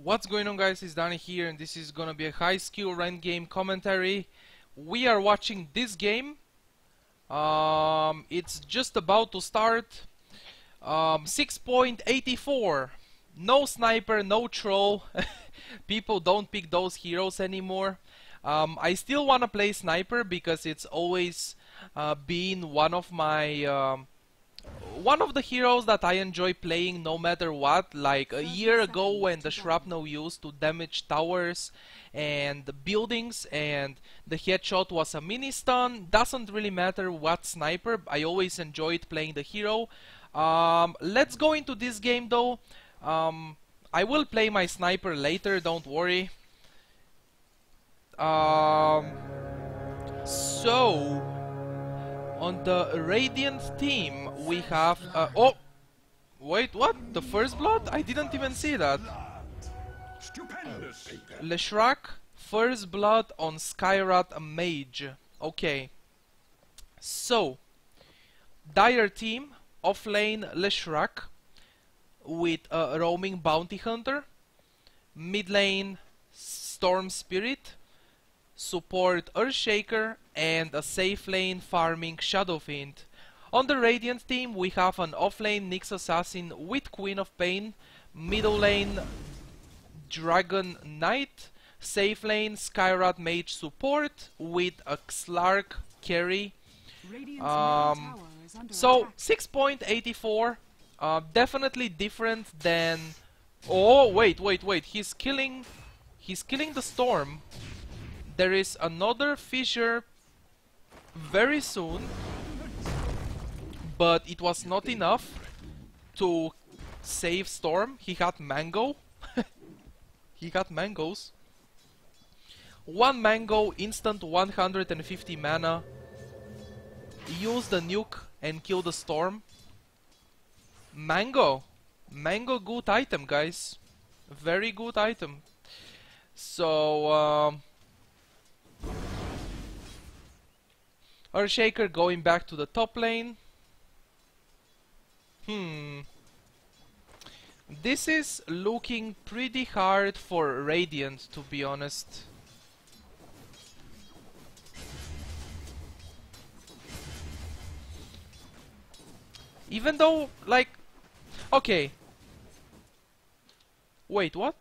What's going on, guys? It's Danny here, and this is gonna be a high skill rank game commentary. We are watching this game. It's just about to start. 6.84. No sniper, no troll. People don't pick those heroes anymore. I still wanna play sniper because it's always been one of my one of the heroes that I enjoy playing no matter what. Like a year ago when the shrapnel used to damage towers and buildings and the headshot was a mini stun, doesn't really matter what sniper, I always enjoyed playing the hero. Let's go into this game though. I will play my sniper later, don't worry. So on the Radiant team, we have... oh! Wait, what? The first blood? I didn't even see that. Leshrac, first blood on Skyrat Mage. Okay. So, Dire team, offlane Leshrac with a roaming bounty hunter. Mid lane, Storm Spirit. Support Earthshaker, and a safe lane farming Shadow Fiend. On the Radiant team, we have an offlane Nyx Assassin with Queen of Pain, middle lane Dragon Knight, safe lane Skyrat Mage support with a Slark carry. So 6.84, definitely different than... Oh, wait, he's killing the Storm. There is another fissure very soon, but it was not enough to save Storm. He had mango. He had mangoes. One mango, instant 150 mana. Use the nuke and kill the Storm. Mango. Mango, good item, guys. Very good item. So, Earthshaker going back to the top lane. This is looking pretty hard for Radiant, to be honest. Even though, like... Okay. Wait, what?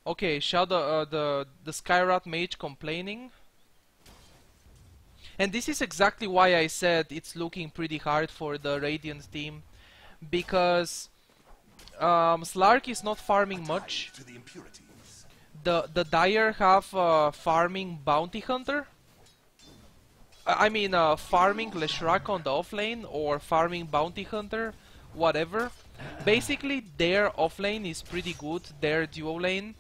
Okay, Shadow, the Skyrat Mage complaining. And this is exactly why I said it's looking pretty hard for the Radiant team. Because Slark is not farming much. The Dire have farming Bounty Hunter. I mean farming Leshrac on the offlane or farming Bounty Hunter, whatever. Basically their offlane is pretty good, their duo lane.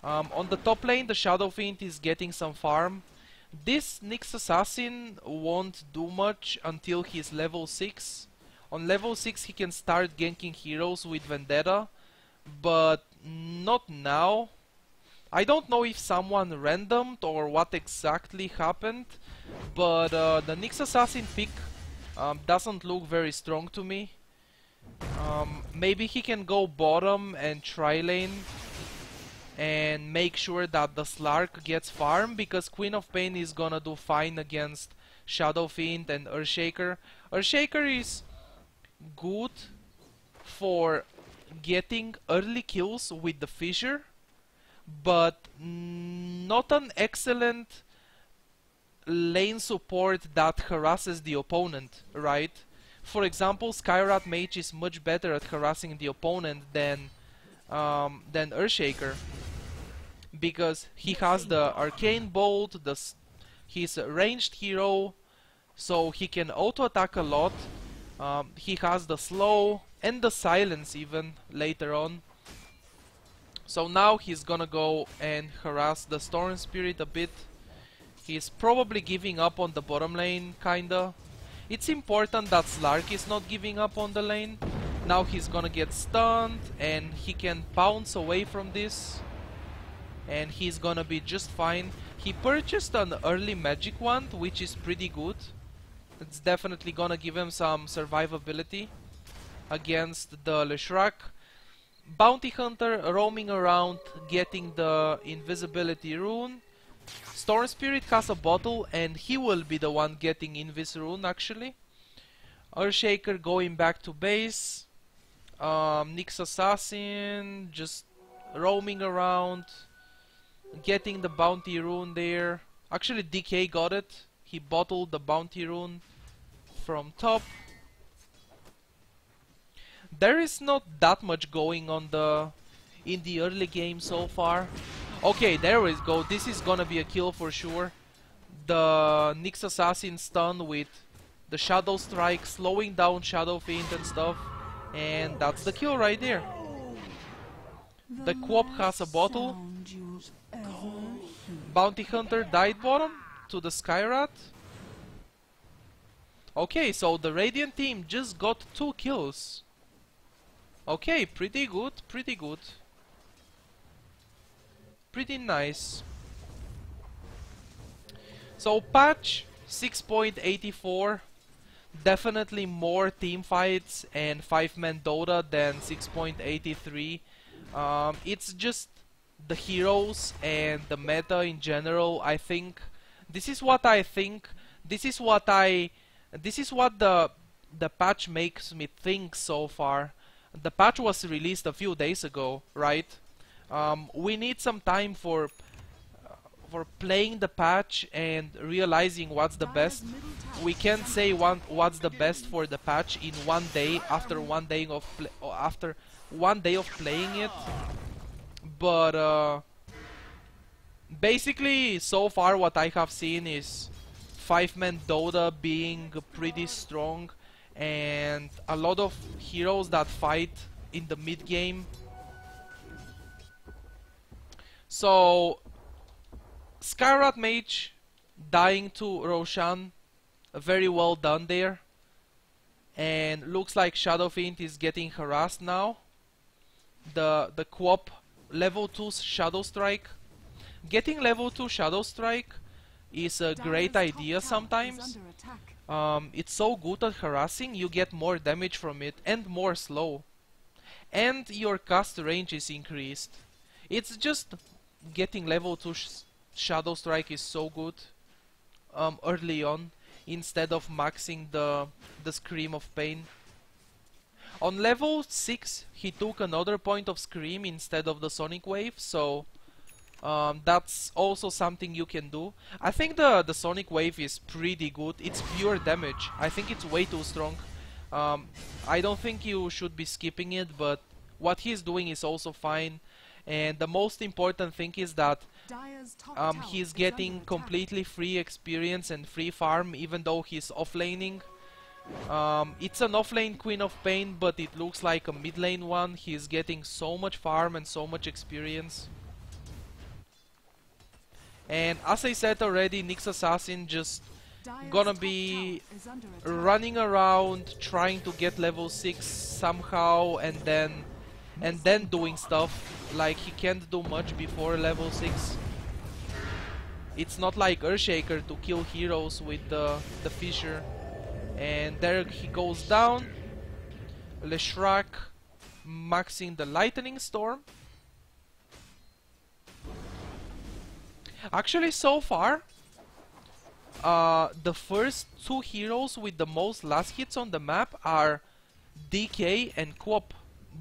On the top lane, the Shadow Fiend is getting some farm. This Nyx Assassin won't do much until he's level 6. On level 6 he can start ganking heroes with Vendetta, but not now. I don't know if someone randomed or what exactly happened, but the Nyx Assassin pick doesn't look very strong to me. Maybe he can go bottom and tri lane and make sure that the Slark gets farm, because Queen of Pain is gonna do fine against Shadow Fiend and Earthshaker. Earthshaker is good for getting early kills with the fissure, but not an excellent lane support that harasses the opponent, right? For example, Skyrat Mage is much better at harassing the opponent than Earthshaker, because he has the Arcane Bolt, he's a ranged hero, so he can auto-attack a lot. He has the slow and the silence even later on. So now he's gonna go and harass the Storm Spirit a bit. He's probably giving up on the bottom lane, kinda. It's important that Slark is not giving up on the lane. Now he's gonna get stunned and he can bounce away from this. And he's gonna be just fine. He purchased an early magic wand, which is pretty good. It's definitely gonna give him some survivability. against the Leshrac. Bounty Hunter roaming around, getting the invisibility rune. Storm Spirit casts a bottle and he will be the one getting Invis rune actually. Earthshaker going back to base. Nyx Assassin just roaming around, getting the bounty rune there. Actually DK got it. He bottled the bounty rune from top. There is not that much going on in the early game so far. Okay, there we go. This is gonna be a kill for sure. The Nyx Assassin stun with the Shadow Strike, slowing down Shadow Fiend and stuff. And that's the kill right there. The Quop has a bottle. Bounty Hunter died bottom to the Skyrat. Okay, so the Radiant team just got 2 kills. Okay, pretty good, pretty good. Pretty nice. So patch 6.84. Definitely more team fights and 5-man Dota than 6.83. It's just the heroes and the meta in general. I think this is what I think. This is what the patch makes me think so far. The patch was released a few days ago, right? We need some time for playing the patch and realizing what's the best. We can't say what's the best for the patch in one day after one day of playing it. But basically, so far what I have seen is 5-man Dota being pretty strong and a lot of heroes that fight in the mid game. So Skyrat Mage dying to Roshan, very well done there. And looks like Shadow Fiend is getting harassed now. The Quop level 2 Shadow Strike. Getting level 2 Shadow Strike is a great idea sometimes. It's so good at harassing, you get more damage from it and more slow. And your cast range is increased. It's just getting level 2 Shadow Strike is so good early on, instead of maxing the Scream of Pain. On level 6 he took another point of Scream instead of the Sonic Wave, so that's also something you can do. I think the Sonic Wave is pretty good. It's pure damage. I think it's way too strong. I don't think you should be skipping it, but what he's doing is also fine. And the most important thing is that he's getting completely free experience and free farm even though he's offlaning. It's an offlane Queen of Pain, but it looks like a mid lane one. He's getting so much farm and so much experience. And as I said already, Nyx Assassin just gonna be running around trying to get level 6 somehow and then doing stuff. Like, he can't do much before level 6. It's not like Earthshaker to kill heroes with the Fissure. And there he goes down. Leshrac maxing the Lightning Storm. Actually, so far, the first 2 heroes with the most last hits on the map are DK and Quop,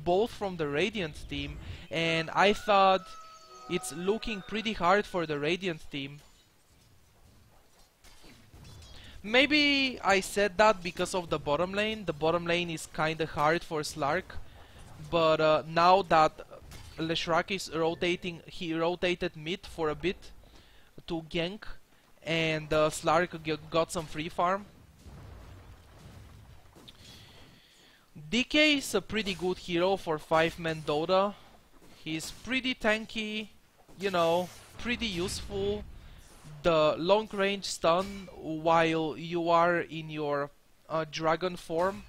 both from the Radiant team, and I thought it's looking pretty hard for the Radiant team. Maybe I said that because of the bottom lane. The bottom lane is kinda hard for Slark, but now that Leshrac is rotating, he rotated mid for a bit to gank, and Slark got some free farm. DK is a pretty good hero for 5-man Dota. He's pretty tanky, you know, pretty useful. The long range stun while you are in your dragon form.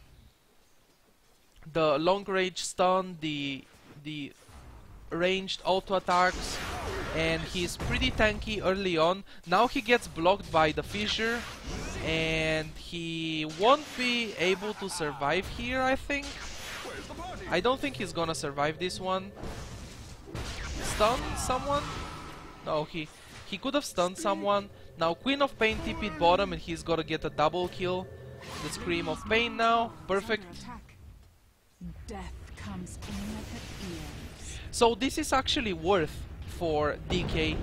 The long range stun, the ranged auto attacks, and he's pretty tanky early on. Now he gets blocked by the Fissure, and he won't be able to survive here, I think. I don't think he's gonna survive this one. Stun someone? No, he could have stunned someone. Now Queen of Pain TP'd bottom and he's gotta get a double kill. The Scream of Pain now. Perfect. Death comes in at the ears. So this is actually worth for DK.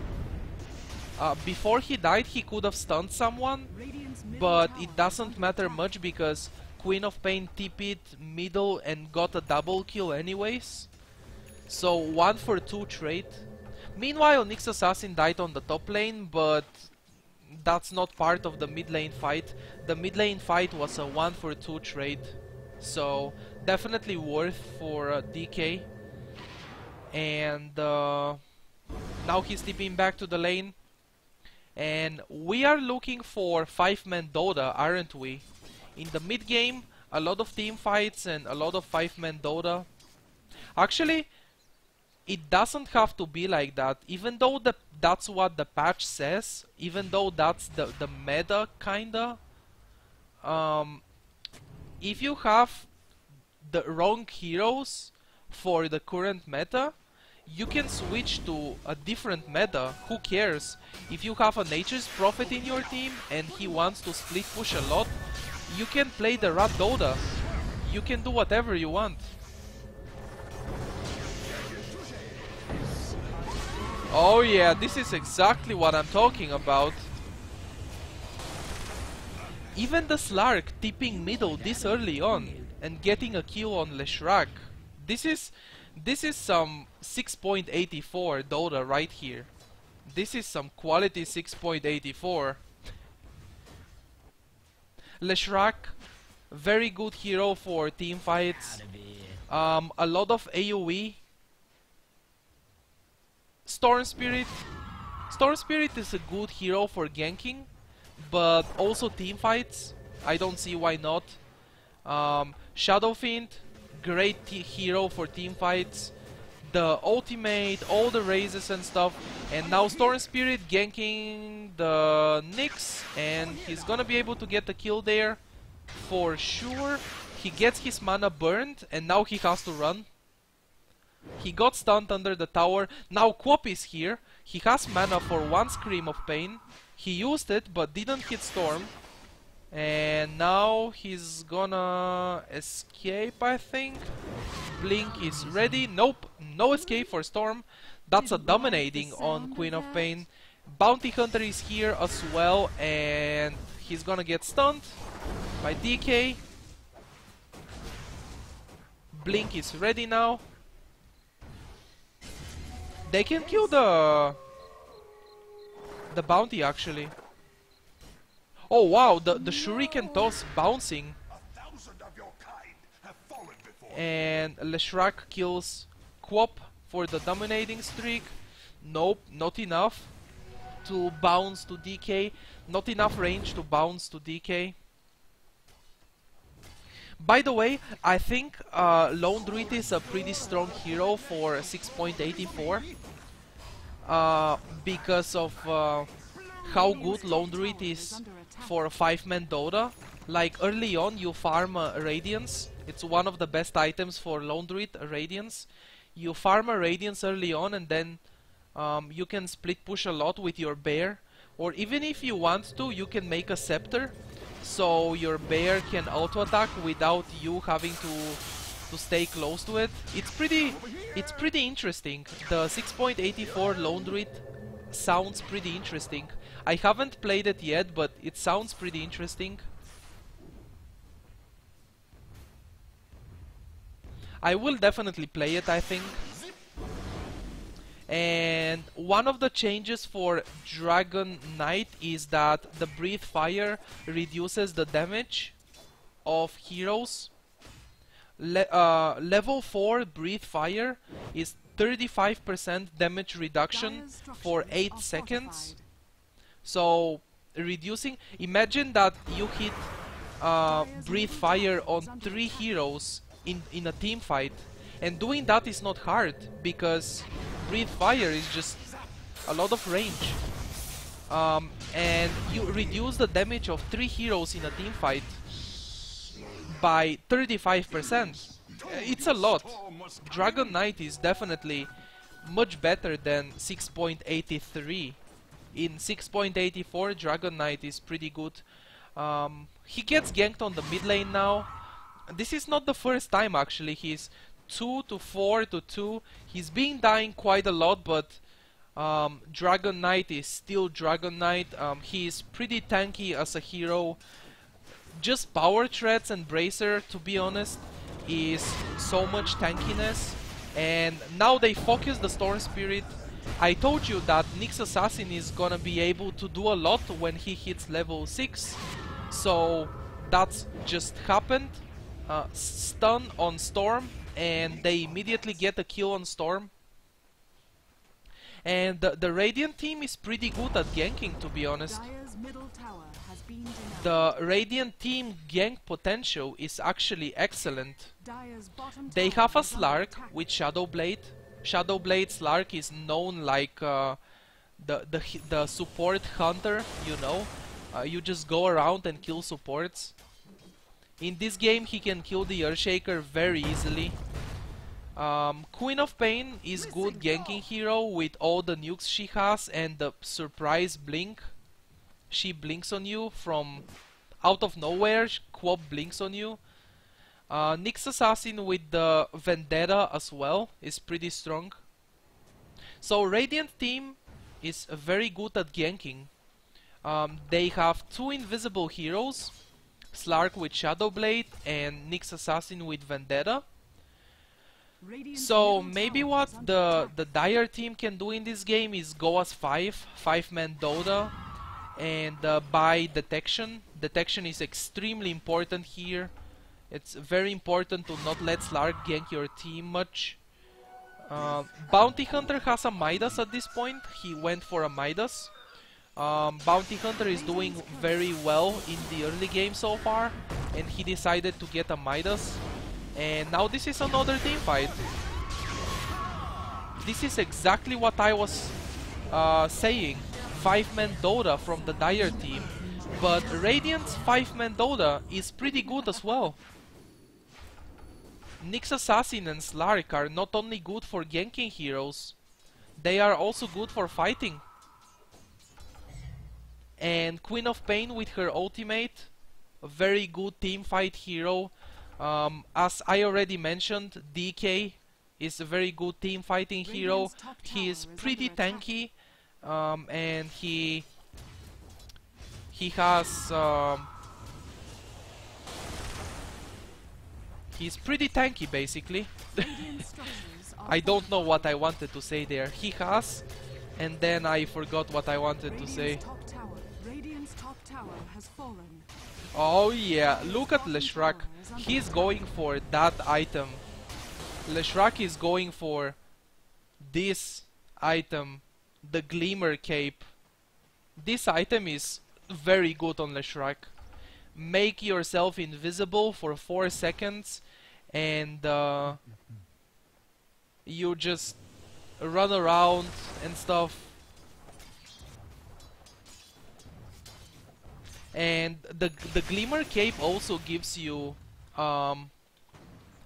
Before he died he could have stunned someone, but it doesn't matter much because Queen of Pain TP'd middle and got a double kill anyways. So 1 for 2 trade. Meanwhile Nyx Assassin died on the top lane, but that's not part of the mid lane fight. The mid lane fight was a 1 for 2 trade. So definitely worth for DK. And now he's TPing back to the lane. And we are looking for 5-man Dota, aren't we? In the mid game, a lot of team fights and a lot of 5-man Dota. Actually, it doesn't have to be like that. Even though that's what the patch says, even though that's the meta kinda, if you have the wrong heroes for the current meta, you can switch to a different meta. Who cares? If you have a Nature's Prophet in your team and he wants to split push a lot, you can play the Rat Dota. You can do whatever you want. Oh yeah, this is exactly what I'm talking about. Even the Slark tipping middle this early on and getting a kill on Leshrac. This is some 6.84 Dota right here. This is some quality 6.84. Leshrac, very good hero for team fights. A lot of AoE. Storm Spirit is a good hero for ganking, but also team fights. I don't see why not. Shadow Fiend, great hero for team fights. The ultimate, all the raises and stuff. And now Storm Spirit ganking the Nyx, and he's gonna be able to get the kill there for sure. He gets his mana burned, and now he has to run. He got stunned under the tower. Now Quop is here. He has mana for 1 Scream of Pain. He used it, but didn't hit Storm. And now he's gonna escape, I think. Blink is ready. Nope, no escape for Storm. That's a dominating on Queen of Pain. Bounty Hunter is here as well, and he's gonna get stunned by DK. Blink is ready now. They can kill the bounty actually. Oh wow, the shuriken toss bouncing. And Leshrac kills Quop for the dominating streak. Nope, not enough to bounce to DK. Not enough range to bounce to DK. By the way, I think Lone Druid is a pretty strong hero for 6.84 because of how good Lone Druid is for a 5-man Dota. Like early on you farm Radiance. It's one of the best items for Lone Druid, Radiance. You farm a Radiance early on, and then you can split push a lot with your bear. Or even if you want to, you can make a Scepter, so your bear can auto attack without you having to stay close to it. It's pretty interesting. The 6.84 Lone Druid sounds pretty interesting. I haven't played it yet, but it sounds pretty interesting. I will definitely play it, I think. And one of the changes for Dragon Knight is that the Breathe Fire reduces the damage of heroes. Level 4 Breathe Fire is 35% damage reduction for 8 seconds. So reducing, imagine that you hit Breathe Fire on 3 heroes in a team fight, and doing that is not hard because Breathe Fire is just a lot of range, and you reduce the damage of 3 heroes in a team fight by 35%. It's a lot. Dragon Knight is definitely much better than 6.83. In 6.84, Dragon Knight is pretty good. He gets ganked on the mid lane now. This is not the first time actually. He's 2 to 4 to 2. He's been dying quite a lot, but Dragon Knight is still Dragon Knight. He is pretty tanky as a hero. Just Power Threads and Bracer, to be honest, is so much tankiness. And now they focus the Storm Spirit. I told you that Nyx Assassin is gonna be able to do a lot when he hits level 6. So that's just happened. Stun on Storm, and they immediately get a kill on Storm. And the Radiant team is pretty good at ganking, to be honest. The Radiant team gank potential is actually excellent. They have a Slark with Shadowblade. Shadowblade Slark is known like the support hunter, you know. You just go around and kill supports. In this game he can kill the Earthshaker very easily. Queen of Pain is good ganking hero with all the nukes she has and the surprise blink. She blinks on you from out of nowhere. Quob blinks on you. Nyx Assassin with the Vendetta as well is pretty strong. So Radiant team is very good at ganking. They have 2 invisible heroes, Slark with Shadowblade and Nyx Assassin with Vendetta. So maybe what the Dire team can do in this game is go as 5-man Dota and buy detection. Detection is extremely important here. It's very important to not let Slark gank your team much. Bounty Hunter has a Midas at this point. He went for a Midas. Bounty Hunter is doing very well in the early game so far, and he decided to get a Midas. And now this is another team fight. This is exactly what I was saying. 5-man Dota from the Dire team. But Radiant's 5-man Dota is pretty good as well. Nyx Assassin and Slark are not only good for ganking heroes, they are also good for fighting. And Queen of Pain with her ultimate, a very good team fight hero. As I already mentioned, DK is a very good team fighting hero. He is pretty tanky, and he has he's pretty tanky basically. I don't know what I wanted to say there. He has, and then I forgot what I wanted to say. Oh yeah, look at Leshrac. He's going for that item. Leshrac is going for this item, the Glimmer Cape. This item is very good on Leshrac. Make yourself invisible for 4 seconds and you just run around and stuff. And the Glimmer Cape also gives you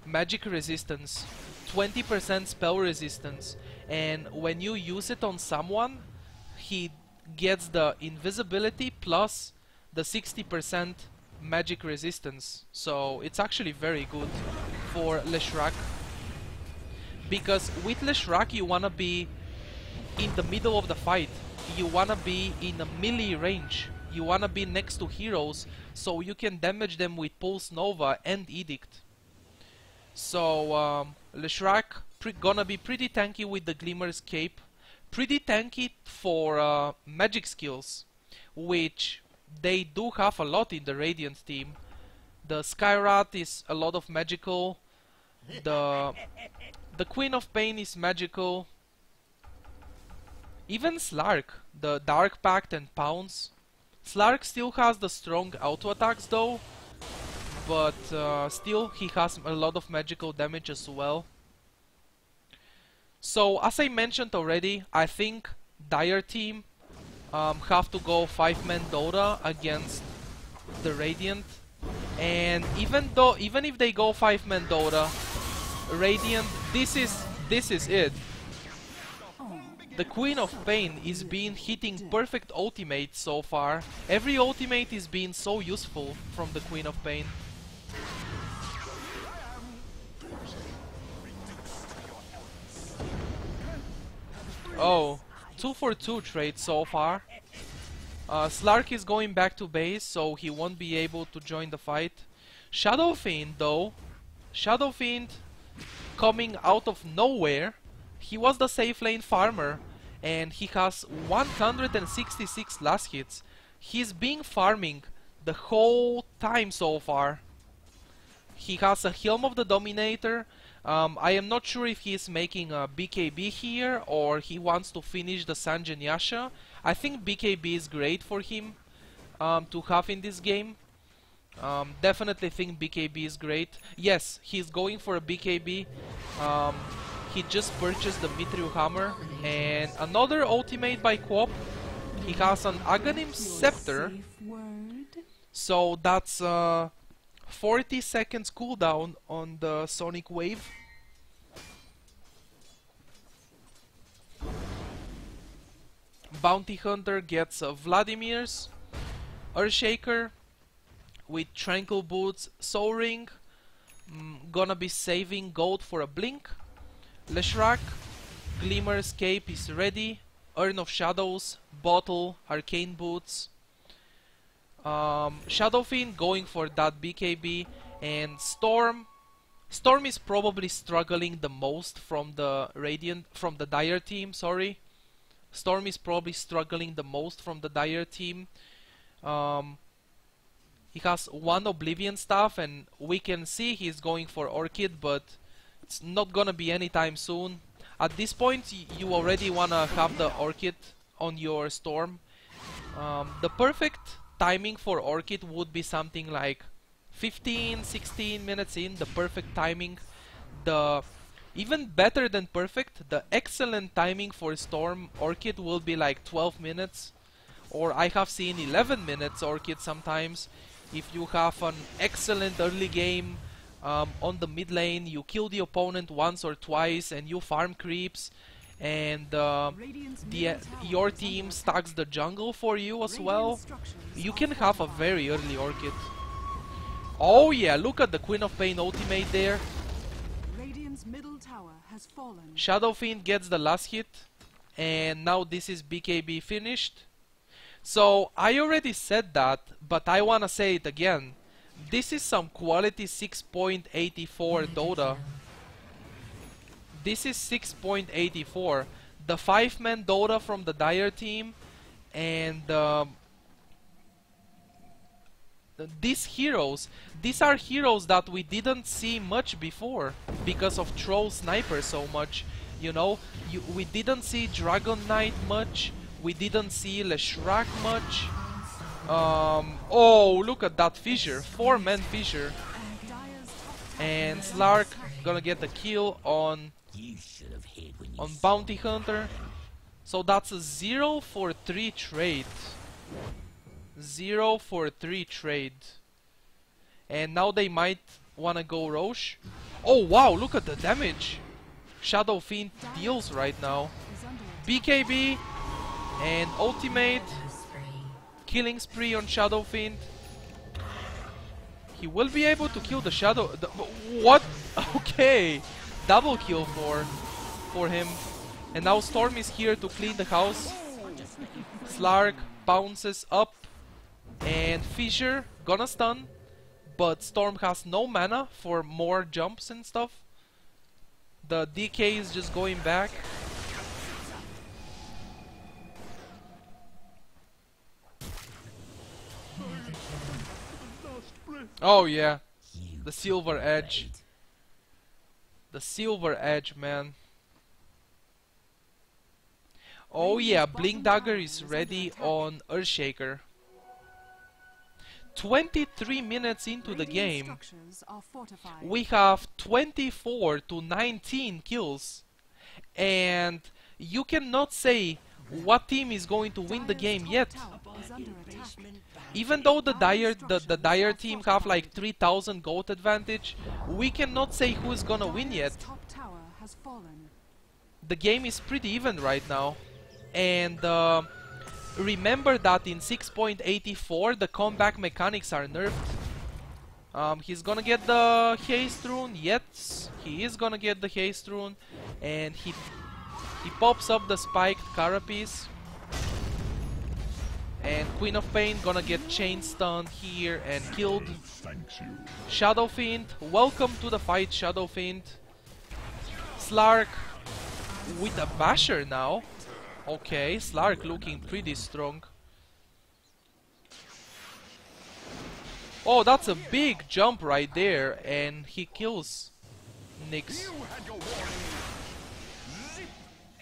magic resistance, 20% spell resistance, and when you use it on someone, he gets the invisibility plus the 60% magic resistance. So it's actually very good for Leshrac, because with Leshrac you wanna be in the middle of the fight. You wanna be in a melee range. You wanna be next to heroes so you can damage them with Pulse Nova and Edict. So Leshrac gonna be pretty tanky with the Glimmer's Cape. Pretty tanky for magic skills, which they do have a lot in the Radiant team. The Skyrat is a lot of magical. The Queen of Pain is magical. Even Slark, the Dark Pact and Pounce. Slark still has the strong auto attacks though, but still he has a lot of magical damage as well. So as I mentioned already, I think Dire team have to go 5-man Dota against the Radiant, and even if they go 5-man Dota, Radiant, this is it. The Queen of Pain is being hitting perfect ultimates so far. Every ultimate is being so useful from the Queen of Pain. Oh, 2 for 2 trade so far. Slark is going back to base, so he won't be able to join the fight. Shadow Fiend though, Shadow Fiend coming out of nowhere. He was the safe lane farmer and he has 166 last hits. He's been farming the whole time so far. He has a Helm of the Dominator. I am not sure if he is making a BKB here or he wants to finish the Sanjin Yasha. I think BKB is great for him to have in this game. Definitely think BKB is great. Yes, he's going for a BKB. He just purchased the Mithril Hammer and another ultimate by Quop. He has an Aghanim Scepter. So that's 40 seconds cooldown on the Sonic Wave. Bounty Hunter gets Vladimir's Earthshaker with Tranquil Boots, Soul Ring. Gonna be saving gold for a Blink. Leshrac, Glimmer's Cape is ready. Urn of Shadows, Bottle, Arcane Boots. Shadow Fiend going for that BKB, and Storm. Storm is probably struggling the most from the Dire team. Sorry, Storm is probably struggling the most from the Dire team. He has one Oblivion Staff, and we can see he's going for Orchid, but it's not gonna be anytime soon. At this point, you already wanna have the Orchid on your Storm. The perfect timing for Orchid would be something like 15-16 minutes in, the perfect timing. The even better than perfect, the excellent timing for Storm Orchid will be like 12 minutes, or I have seen 11 minutes Orchid sometimes. If you have an excellent early game on the mid lane, you kill the opponent once or twice and you farm creeps, and your team stacks the jungle for you as well, you can have a very early Orchid. Oh yeah, look at the Queen of Pain ultimate there. Shadow Fiend gets the last hit, and now this is BKB finished. So I already said that, but I wanna say it again. This is some quality 6.84 Dota. This is 6.84. The 5-man Dota from the Dire team, and these heroes, these are heroes that we didn't see much before because of Troll Sniper so much. You know, we didn't see Dragon Knight much. We didn't see Leshrac much. Oh, look at that fissure. 4-man fissure. And Slark gonna get the kill on Bounty Hunter. So that's a 0 for 3 trade. 0 for 3 trade. And now they might wanna go Roche. Oh wow, look at the damage Shadow Fiend deals right now. BKB and ultimate, killing spree on Shadow Fiend. He will be able to kill the Shadow. What? Okay, double kill for him. And now Storm is here to clean the house. Slark bounces up, and Fissure gonna stun, but Storm has no mana for more jumps and stuff. The DK is just going back. Oh yeah, the Silver Edge. The Silver Edge, man. Oh yeah, Blink Dagger is ready on Earthshaker. 23 minutes into the game, we have 24 to 19 kills. And you cannot say what team is going to win the game Dire's yet. top tower is under attack. Even though the Dire team have like 3000 gold advantage, we cannot say who is gonna win yet. Dire's top tower has fallen. The game is pretty even right now. And remember that in 6.84 the comeback mechanics are nerfed. He's gonna get the haste rune. Yes, he is gonna get the haste rune. And he pops up the spiked carapace. And Queen of Pain gonna get chain stunned here and killed. Shadow Fiend, welcome to the fight, Shadow Fiend. Slark with a basher now. Okay, Slark looking pretty strong. Oh, that's a big jump right there, and he kills Nyx.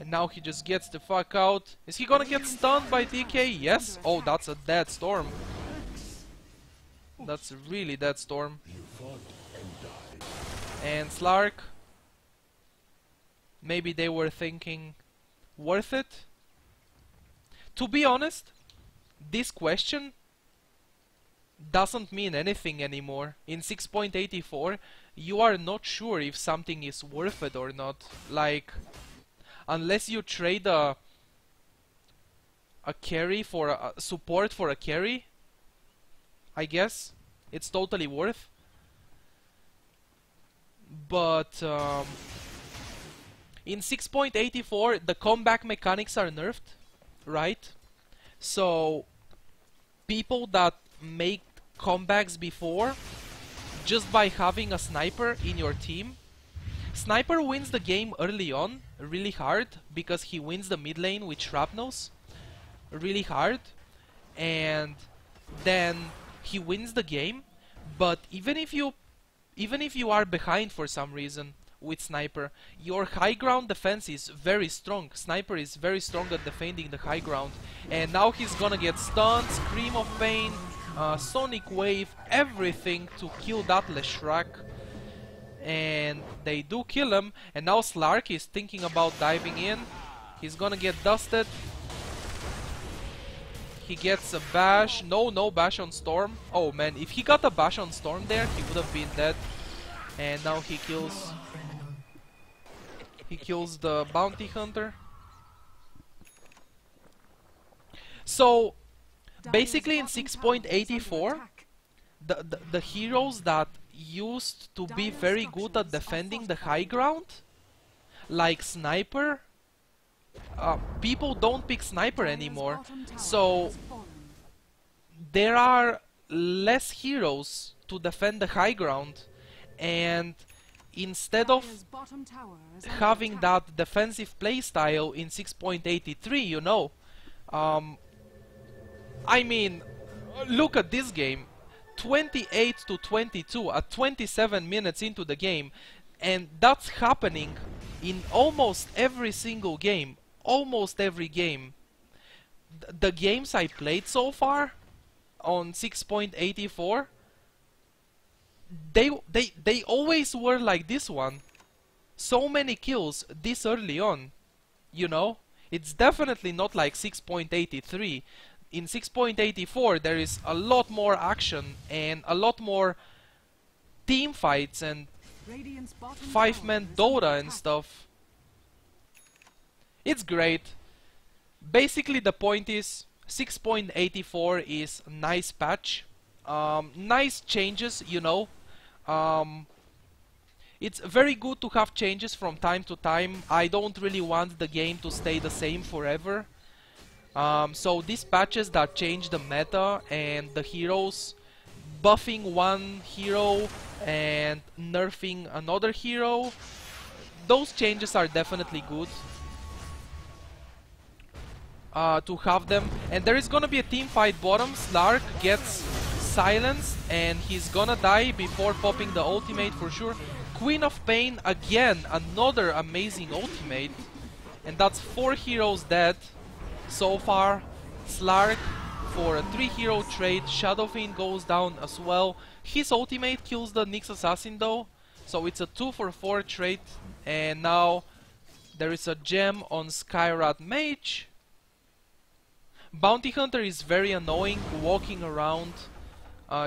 And now he just gets the fuck out. Is he gonna get stunned by DK? Yes. Oh, that's a dead storm. That's a really dead storm. And Slark. Maybe they were thinking, worth it? To be honest, this question doesn't mean anything anymore. In 6.84, you are not sure if something is worth it or not. Like, unless you trade a carry for a support for a carry, I guess it's totally worth. But in 6.84 the comeback mechanics are nerfed, right? So people that make comebacks before just by having a sniper in your team, Sniper wins the game early on really hard because he wins the mid lane with shrapnels really hard, and then he wins the game. But even if you are behind for some reason with Sniper, your high ground defense is very strong. Sniper is very strong at defending the high ground, and now he's gonna get stunned, Scream of Pain, Sonic Wave, everything to kill that Leshrac. And they do kill him, and now Slark is thinking about diving in. He's gonna get dusted. He gets a bash. No bash on Storm. Oh man, if he got a bash on Storm there, he would have been dead. And now he kills the bounty hunter. So basically in 6.84 the heroes that used to be very good at defending the high ground, like Sniper, people don't pick Sniper anymore. So there are less heroes to defend the high ground, and instead of having that defensive playstyle in 6.83, you know, I mean, look at this game. 28 to 22 at 27 minutes into the game, and that's happening in almost every single game. Almost every game. The games I played so far on 6.84, they always were like this one. So many kills this early on, you know? It's definitely not like 6.83. In 6.84 there is a lot more action and a lot more team fights and 5-man Dota and stuff. It's great. Basically the point is 6.84 is a nice patch. Nice changes, you know. It's very good to have changes from time to time. I don't really want the game to stay the same forever. So these patches that change the meta and the heroes, buffing one hero and nerfing another hero, those changes are definitely good to have them. And there is gonna be a team fight bottom. Slark gets silenced and he's gonna die before popping the ultimate for sure. Queen of Pain again, another amazing ultimate, and that's 4 heroes dead so far. Slark for a 3-hero trade. Shadow Fiend goes down as well. His ultimate kills the Nyx Assassin though, so it's a 2-for-4 trade. And now there is a gem on Skyrat Mage, Bounty Hunter is very annoying, walking around,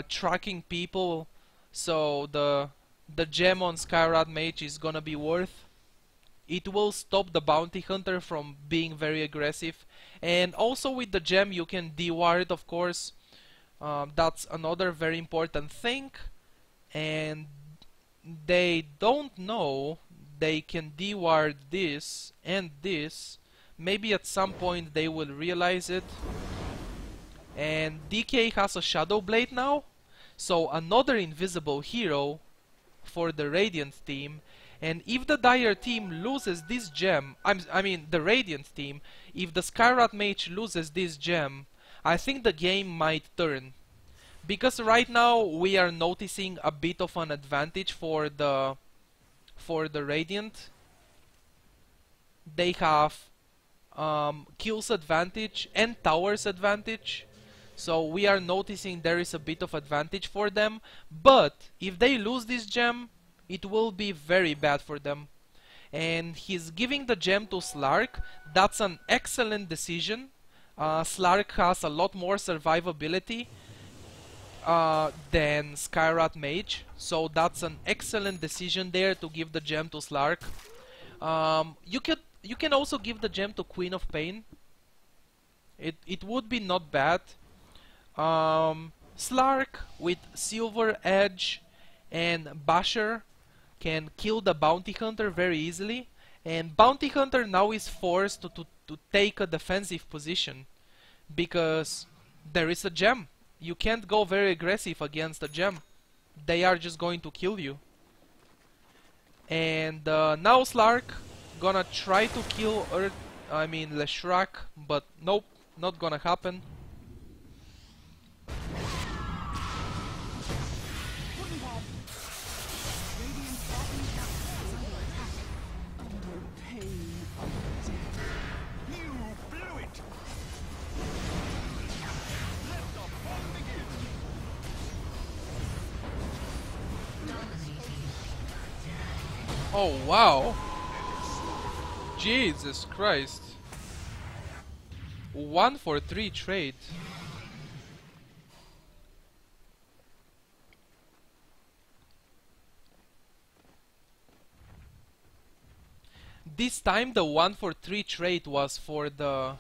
tracking people, so the gem on Skyrad Mage is gonna be worth. It will stop the Bounty Hunter from being very aggressive, and also with the gem you can deward, of course. That's another very important thing, and they don't know they can deward this and this. Maybe at some point they will realize it. And DK has a Shadow Blade now, so another invisible hero for the Radiant team. And if the Dire team loses this gem, I mean the Radiant team, if the Skyrad Mage loses this gem, I think the game might turn. Because right now we are noticing a bit of an advantage for the Radiant. They have kills advantage and towers advantage, so we are noticing there is a bit of advantage for them. But if they lose this gem, it will be very bad for them. And he's giving the gem to Slark. That's an excellent decision. Slark has a lot more survivability than Skyrad Mage, so that's an excellent decision there to give the gem to Slark. You can also give the gem to Queen of Pain. It would be not bad. Slark with Silver Edge and Basher can kill the Bounty Hunter very easily, and Bounty Hunter now is forced to take a defensive position because there is a gem. You can't go very aggressive against a gem. They are just going to kill you. And now Slark gonna try to kill Leshrac, but nope, not gonna happen. Oh wow! Jesus Christ! 1 for 3 trade. This time the 1 for 3 trade was for the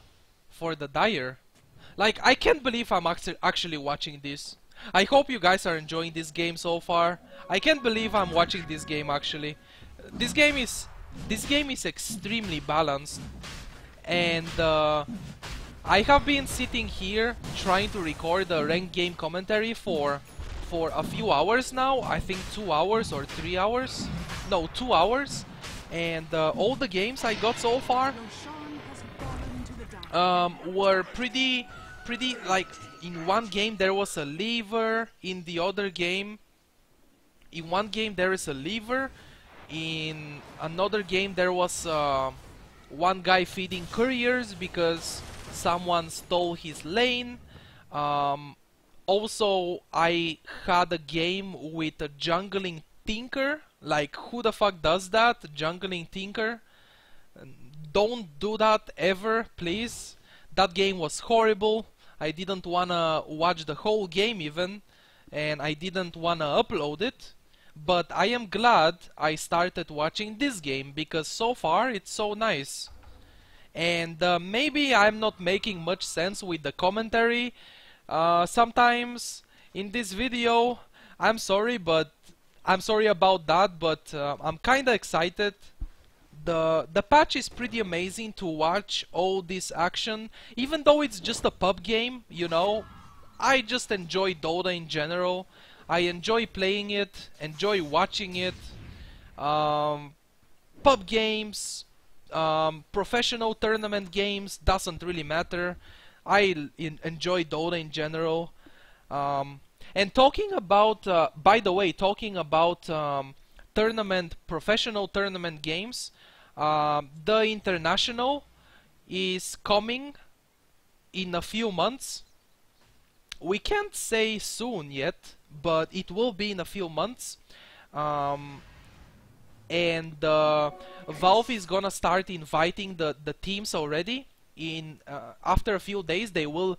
Dire. Like, I can't believe I'm actually watching this. I hope you guys are enjoying this game so far. I can't believe I'm watching this game actually. This game is extremely balanced, and I have been sitting here trying to record a ranked game commentary for a few hours now. I think 2 hours or 3 hours. No, 2 hours. And all the games I got so far were pretty like, in one game there was a lever, in the other game, in one game there is a lever, in another game there was one guy feeding couriers because someone stole his lane. Also, I had a game with a jungling tinker. Like, who the fuck does that? Jungling tinker? Don't do that ever, please. That game was horrible. I didn't wanna watch the whole game even, and I didn't wanna upload it. But I am glad I started watching this game because so far it's so nice. And maybe I'm not making much sense with the commentary sometimes in this video. I'm sorry about that, but I'm kinda excited. The patch is pretty amazing to watch all this action, even though it's just a pub game, you know. I just enjoy Dota in general. I enjoy playing it, enjoy watching it. Pub games, professional tournament games, doesn't really matter. I enjoy Dota in general. And talking about, by the way, talking about professional tournament games, the International is coming in a few months. We can't say soon yet, but it will be in a few months. And Valve is gonna start inviting the teams already. in after a few days they will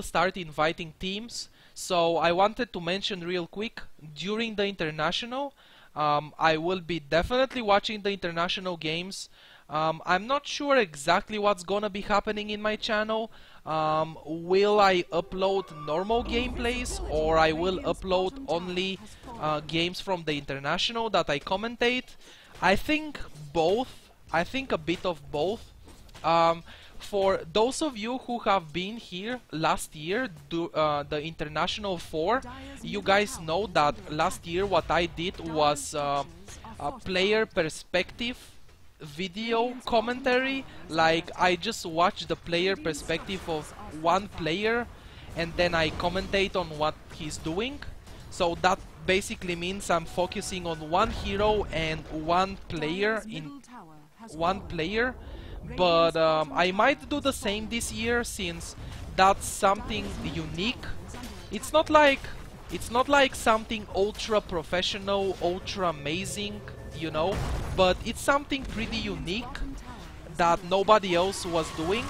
start inviting teams. So I wanted to mention real quick, during the international, I will be definitely watching the international games. I'm not sure exactly what's gonna be happening in my channel. Will I upload normal gameplays, or I will upload only games from the international that I commentate? I think both. I think a bit of both. Um, for those of you who have been here last year, the International 4, you guys know that last year what I did was a player perspective video commentary. Like, I just watch the player perspective of one player and then I commentate on what he's doing. So that basically means I'm focusing on one hero and one player but I might do the same this year, since that's something unique. It's not like something ultra professional, ultra amazing, you know, but it's something pretty unique that nobody else was doing.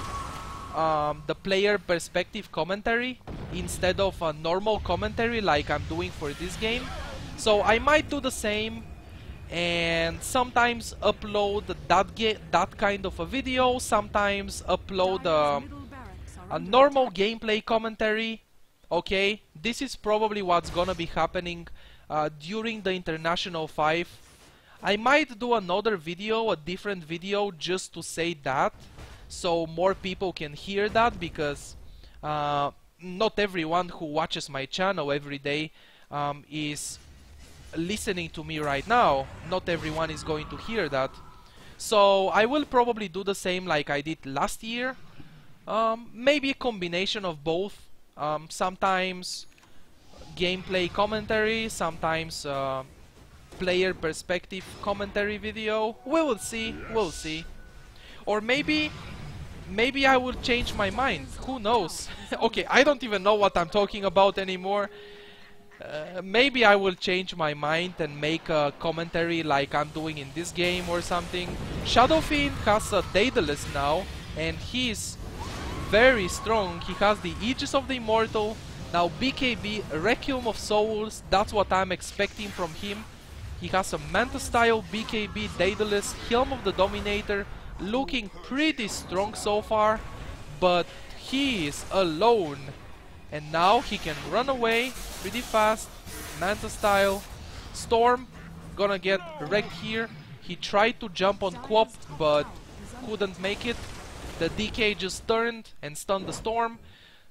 The player perspective commentary instead of a normal commentary like I'm doing for this game. So I might do the same and sometimes upload that kind of a video, sometimes upload a normal gameplay commentary. Okay, this is probably what's gonna be happening during the International 5. I might do another video, a different video, just to say that, so more people can hear that, because not everyone who watches my channel every day is listening to me right now. Not everyone is going to hear that. So I will probably do the same like I did last year. Maybe a combination of both. Sometimes gameplay commentary, sometimes player perspective commentary video. We will see, we'll see. Or maybe I will change my mind. Who knows? Okay, I don't even know what I'm talking about anymore. Maybe I will change my mind and make a commentary like I'm doing in this game or something. Shadowfiend has a Daedalus now, and he's very strong. He has the Aegis of the Immortal. Now BKB, Requiem of Souls, that's what I'm expecting from him. He has a Manta style BKB Daedalus, Helm of the Dominator, looking pretty strong so far, but he is alone. And now he can run away pretty fast. Manta style. Storm gonna get wrecked here. He tried to jump on Quop but couldn't make it. The DK just turned and stunned the Storm.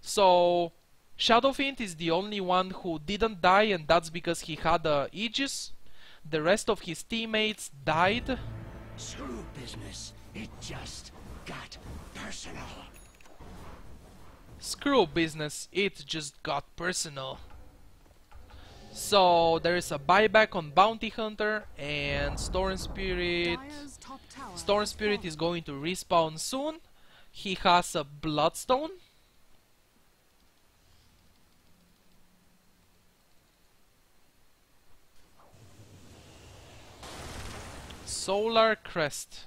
So Shadowfiend is the only one who didn't die, and that's because he had a Aegis. The rest of his teammates died. Screw business. It just got personal. Screw business, it just got personal. So there is a buyback on Bounty Hunter, and Storm Spirit is going to respawn soon. He has a Bloodstone. Solar Crest.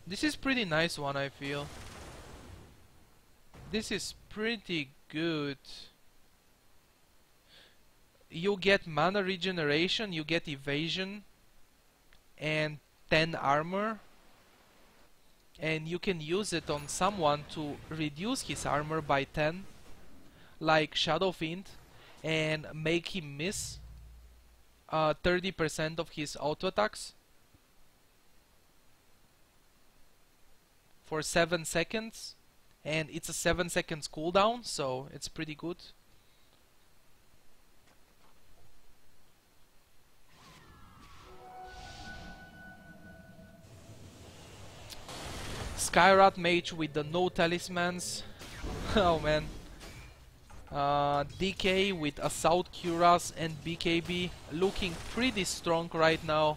This is pretty nice one, I feel. This is pretty good. You get mana regeneration, you get evasion, and 10 armor. And you can use it on someone to reduce his armor by 10, like Shadowfiend, and make him miss 30% of his auto attacks for 7 seconds. And it's a 7 seconds cooldown, so it's pretty good. Skyrat Mage with the no talismans. Oh man. DK with Assault Cuirass and BKB looking pretty strong right now.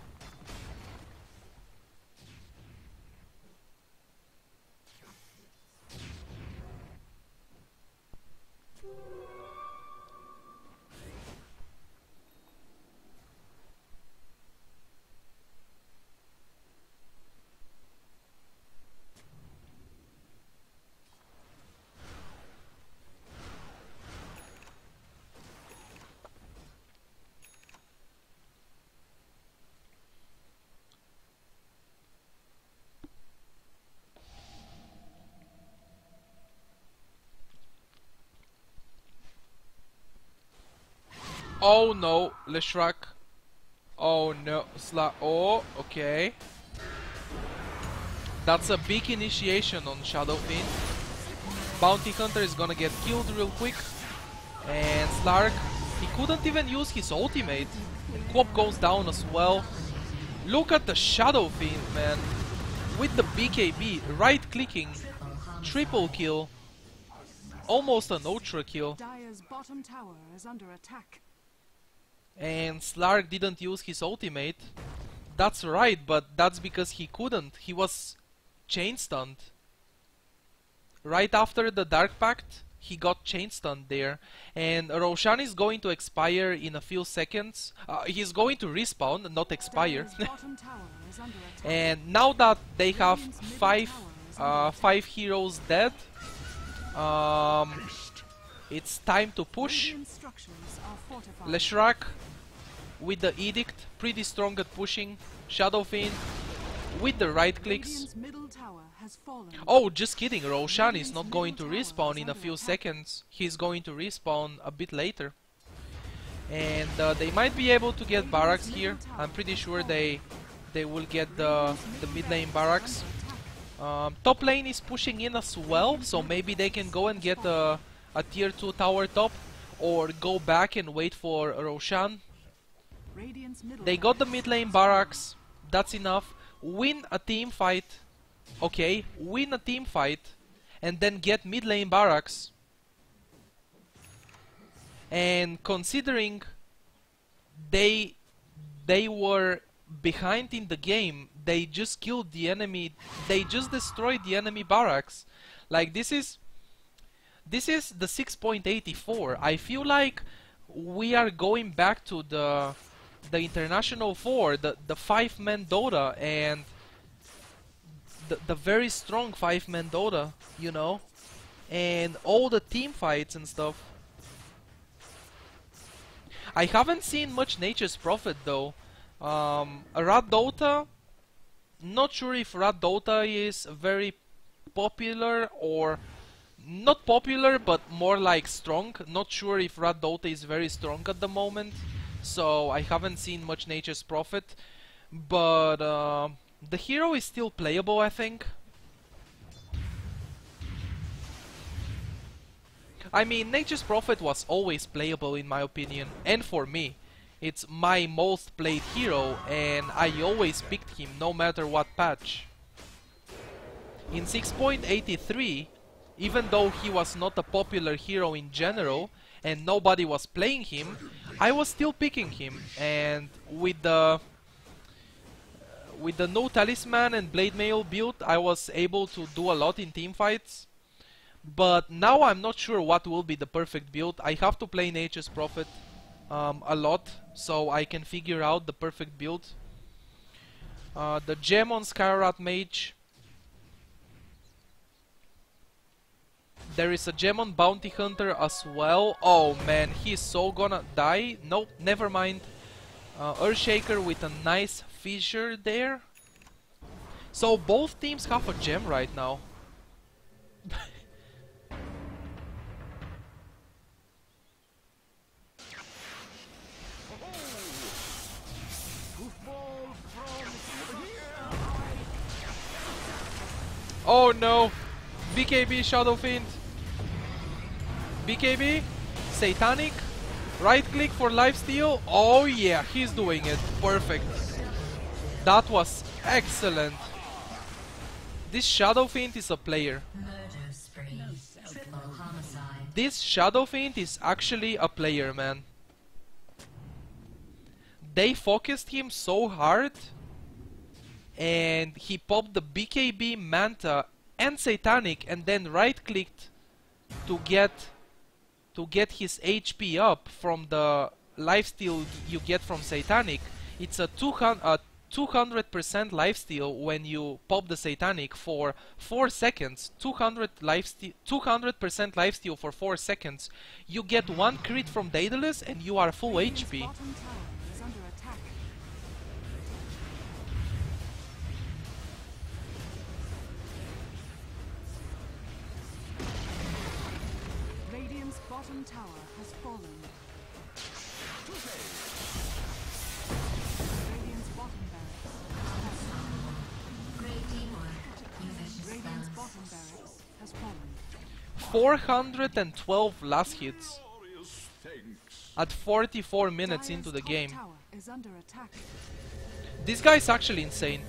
Oh no, Leshrak. Oh no, oh, okay. That's a big initiation on Shadow Fiend. Bounty Hunter is gonna get killed real quick. And Slark, he couldn't even use his ultimate. And Quop goes down as well. Look at the Shadow Fiend, man. With the BKB, right clicking, triple kill. Almost an ultra kill. Dire's bottom tower is under attack. And Slark didn't use his ultimate. That's right, but that's because he couldn't. He was chain stunned. Right after the Dark Pact, he got chain stunned there. And Roshan is going to expire in a few seconds. He's going to respawn, not expire. Dire's bottom tower is under attack. And now that they have five heroes dead, it's time to push. Radiant structures are fortified. Leshrak with the Edict, pretty strong at pushing. Shadow Fiend with the right clicks. Radiant's middle tower has fallen. Oh, just kidding, Roshan is not going to respawn in a few seconds. He's going to respawn a bit later. And they might be able to get barracks here. I'm pretty sure they will get the mid lane barracks. Top lane is pushing in as well, so maybe they can go and get a tier 2 tower top, or go back and wait for Roshan. Radiant's middle They got the mid lane barracks, that's enough. Win a team fight, okay, win a team fight, and then get mid lane barracks. And considering they were behind in the game, they just killed the enemy, they just destroyed the enemy barracks. Like, this is the 6.84. I feel like we are going back to the International 4, the 5-man Dota, and the very strong 5-man Dota, you know, and all the team fights and stuff. I haven't seen much Nature's Prophet though. Rat Dota, not sure if Rat Dota is very popular or not popular, but more like strong. Not sure if Rat Dota is very strong at the moment, so I haven't seen much Nature's Prophet. But the hero is still playable, I think. I mean, Nature's Prophet was always playable in my opinion, and for me. It's my most played hero, and I always picked him no matter what patch. In 6.83, even though he was not a popular hero in general, and nobody was playing him, I was still picking him, and with the no talisman and blade mail build, I was able to do a lot in teamfights. But now I'm not sure what will be the perfect build. I have to play Nature's Prophet a lot, so I can figure out the perfect build. The gem on Skyrat Mage. There is a gem on Bounty Hunter as well. Oh man, he's so gonna die. Nope, never mind. Earthshaker with a nice fissure there. So both teams have a gem right now. Oh no! BKB Shadow Fiend. BKB, Satanic, right click for lifesteal. Oh yeah, he's doing it. Perfect. That was excellent. This Shadow Fiend is a player. This Shadow Fiend is actually a player, man. They focused him so hard, and he popped the BKB, Manta, and Satanic, and then right-clicked to get his HP up from the lifesteal you get from Satanic. It's a 200% lifesteal when you pop the Satanic for 4 seconds. 200% lifesteal for 4 seconds. You get 1 crit from Daedalus and you are full HP. Bottom tower has fallen. Radiant's bottom barracks. Great teamwork. Radiant's bottom barracks has fallen. 412 last hits at 44 minutes Dire's into the top game. tower is under attack. This guy is actually insane.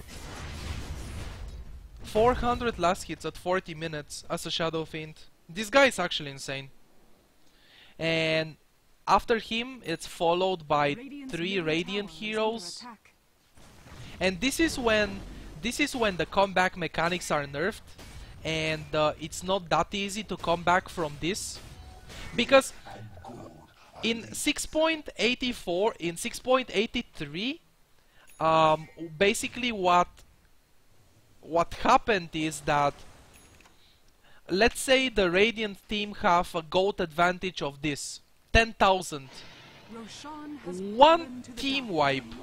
400 last hits at 40 minutes as a Shadow Fiend. This guy is actually insane. And after him, it's followed by Radiant's 3 middle Radiant tower is under heroes. attack. And this is when the comeback mechanics are nerfed, and it's not that easy to come back from this, because in 6.84, in 6.83, basically what happened is that, let's say the Radiant team have a gold advantage of this 10,000. Roshan has One fallen to the team dark. wipe,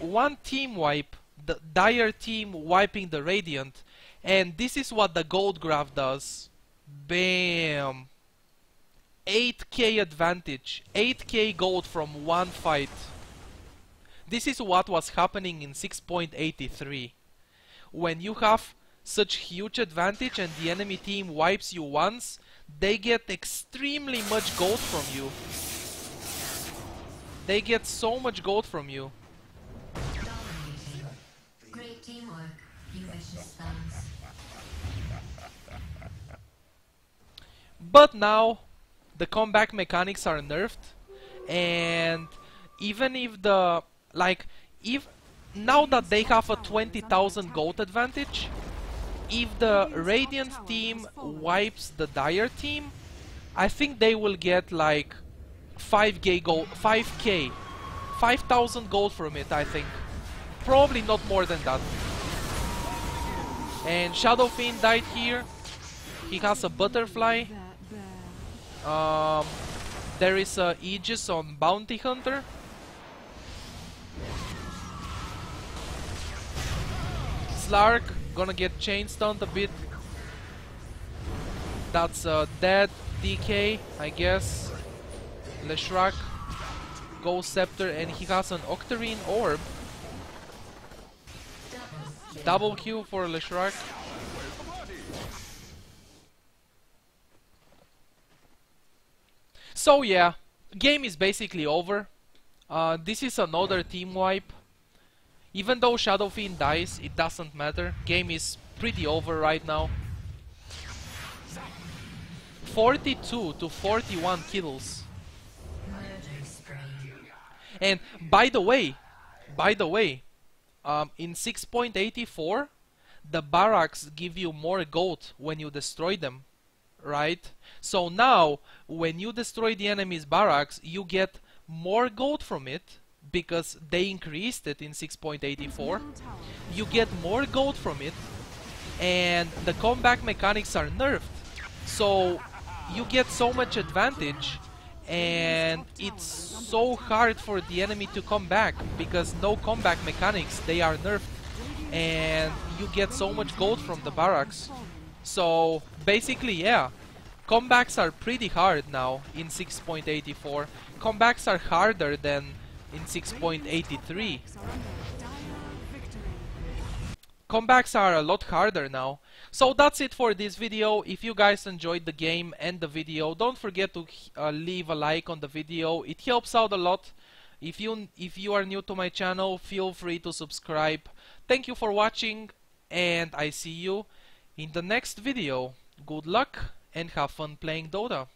one team wipe, the Dire team wiping the Radiant, and this is what the gold graph does. Bam! 8k advantage, 8k gold from one fight. This is what was happening in 6.83. When you have such huge advantage and the enemy team wipes you once, they get extremely much gold from you. They get so much gold from you. Dominating. Great teamwork. You vicious thugs. But now the comeback mechanics are nerfed, and even if the if now that they have a 20,000 gold advantage, if the Radiant team wipes the Dire team, I think they will get like 5k gold, 5k, 5,000 gold from it, I think. Probably not more than that. And Shadow Fiend died here. He has a butterfly. There is a Aegis on Bounty Hunter. Slark gonna get chain stunned a bit. That's a dead DK, I guess. Leshrac, Ghost Scepter, and he has an Octarine Orb. Double Q for Leshrac. So yeah, game is basically over. This is another team wipe. Even though Shadow Fiend dies, it doesn't matter. Game is pretty over right now. 42 to 41 kills. Murder spree. And by the way, in 6.84, the barracks give you more gold when you destroy them, right? So now, when you destroy the enemy's barracks, you get more gold from it, because they increased it in 6.84. You get more gold from it, and the comeback mechanics are nerfed. So you get so much advantage, and it's so hard for the enemy to come back, because no comeback mechanics, they are nerfed, and you get so much gold from the barracks. So basically, yeah, comebacks are pretty hard now in 6.84. Comebacks are harder than in 6.83. Comebacks are a lot harder now. So that's it for this video. If you guys enjoyed the game and the video, don't forget to leave a like on the video. It helps out a lot. If you are new to my channel, feel free to subscribe. Thank you for watching, and I see you in the next video. Good luck and have fun playing Dota.